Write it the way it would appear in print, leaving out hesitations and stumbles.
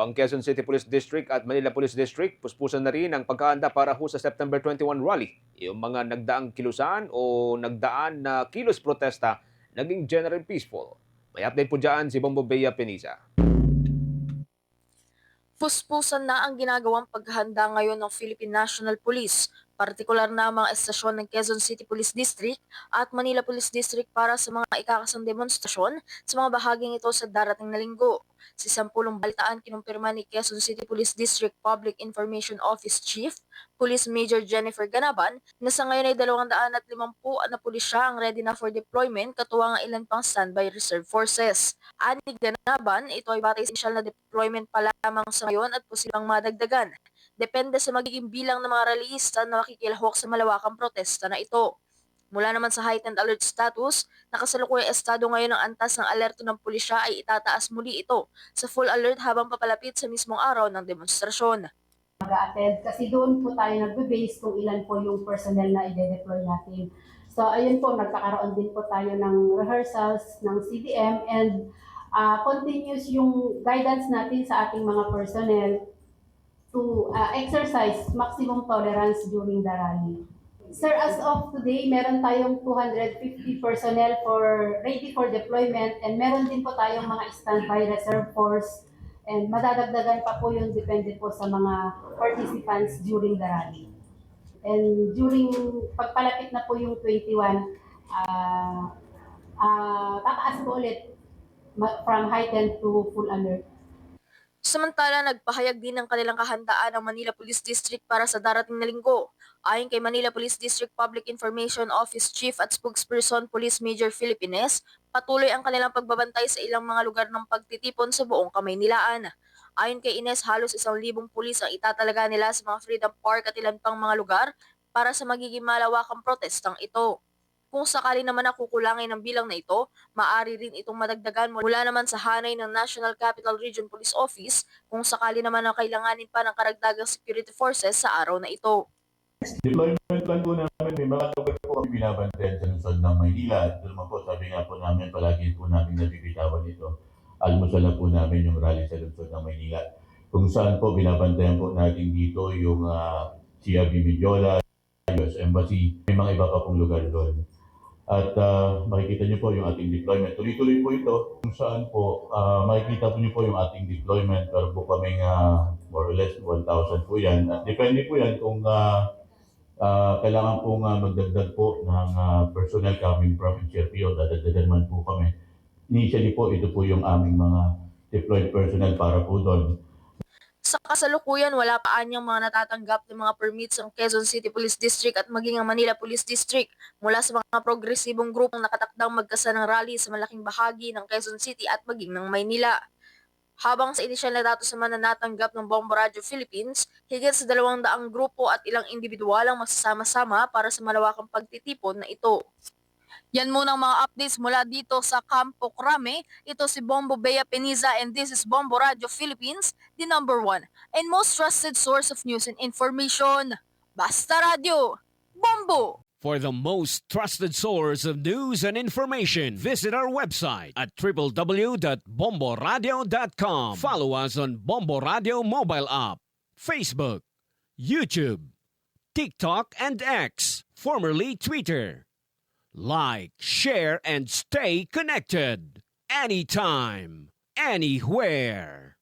Ang Quezon City Police District at Manila Police District, puspusan na rin ang pagkahanda para sa September 21 rally. Yung mga nagdaang kilusan o nagdaan na kilos protesta naging general peaceful. May update po dyan si Bombo Bea Peniza. Puspusan na ang ginagawang paghahanda ngayon ng Philippine National Police, partikular na ang mga estasyon ng Quezon City Police District at Manila Police District para sa mga ikakasang demonstrasyon sa mga bahaging ito sa darating na linggo. Si sampulong balitaan kinumpirma ni Quezon City Police District Public Information Office Chief, Police Major Jennifer Ganaban, na sa ngayon ay 250 na pulisya ang ready na for deployment katuwang ang ilan pang standby reserve forces. Ani Ganaban, ito ay batay sa initial na deployment pa lamang sa ngayon at posibleng madagdagan. Depende sa magiging bilang ng mga rallyista na makikilahok sa malawakang protesta na ito. Mula naman sa heightened alert status, nakasalukuyang estado ngayon ng antas ng alerto ng pulisya ay itataas muli ito sa full alert habang papalapit sa mismong araw ng demonstrasyon. Mag-a-attend kasi doon po tayo nagbe-base kung ilan po yung personnel na i-deploy natin. So ayun po, nagkakaroon din po tayo ng rehearsals ng CDM and continuous yung guidance natin sa ating mga personnel to exercise maximum tolerance during the rally. Sir, as of today, meron tayong 250 personnel ready for deployment and meron din po tayong mga standby reserve force and madadagdagan pa po yun depende po sa mga participants during the rally. And during pagpalapit na po yung 21, tataas po ulit from heightened to full alert. Samantala, nagpahayag din ng kanilang kahandaan ang Manila Police District para sa darating na linggo. Ayon kay Manila Police District Public Information Office Chief at Spokesperson Police Major Philippines, patuloy ang kanilang pagbabantay sa ilang mga lugar ng pagtitipon sa buong Kamaynilaan. Ayon kay Ines, halos 1,000 pulis ang itatalaga nila sa mga Freedom Park at ilan pang mga lugar para sa magiging malawakang protestang ito. Kung sakali naman na kukulangin ang bilang na ito, maaari rin itong madagdagan mula naman sa hanay ng National Capital Region Police Office kung sakali naman na kailanganin pa ng karagdagang security forces sa araw na ito. Deployment plan po namin, may mga lugar po kami binabantayan sa lungsod ng Maynila. Ito naman po, sabi nga po namin, palagi po namin nabibitawan ito. Almusal na po namin yung rally sa lungsod ng Maynila. Kung saan po binabantayan po natin dito yung CRB Mediola, US Embassy, may mga iba pa pong lugar doon. At makikita niyo po yung ating deployment. Tuloy-tuloy po ito kung saan po makikita po niyo po yung ating deployment. Pero po kaming more or less 1,000 po yan. At depende po yan kung kailangan pong magdagdag po ng personnel coming from NCRPO. Dadagdagan man po kami. Initially po, ito po yung aming mga deployed personnel para po doon. Sa kasalukuyan, wala pa anyang mga natatanggap ng mga permits ang Quezon City Police District at maging ang Manila Police District mula sa mga progresibong grupong nakatakdang magkasa ng rally sa malaking bahagi ng Quezon City at maging ng Maynila. Habang sa inisyal na datos naman na natanggap ng Bombo Radio Philippines, higit sa 200 grupo at ilang individual ang magsasama-sama para sa malawakang pagtitipon na ito. Yan muna ang mga updates mula dito sa Campo Crame. Ito si Bombo Bea Peniza and this is Bombo Radio Philippines, the #1 and most trusted source of news and information. Basta Radio, Bombo! For the most trusted source of news and information, visit our website at www.bomboradio.com. Follow us on Bombo Radio mobile app, Facebook, YouTube, TikTok, and X, formerly Twitter. Like, share, and stay connected. Anytime, anywhere.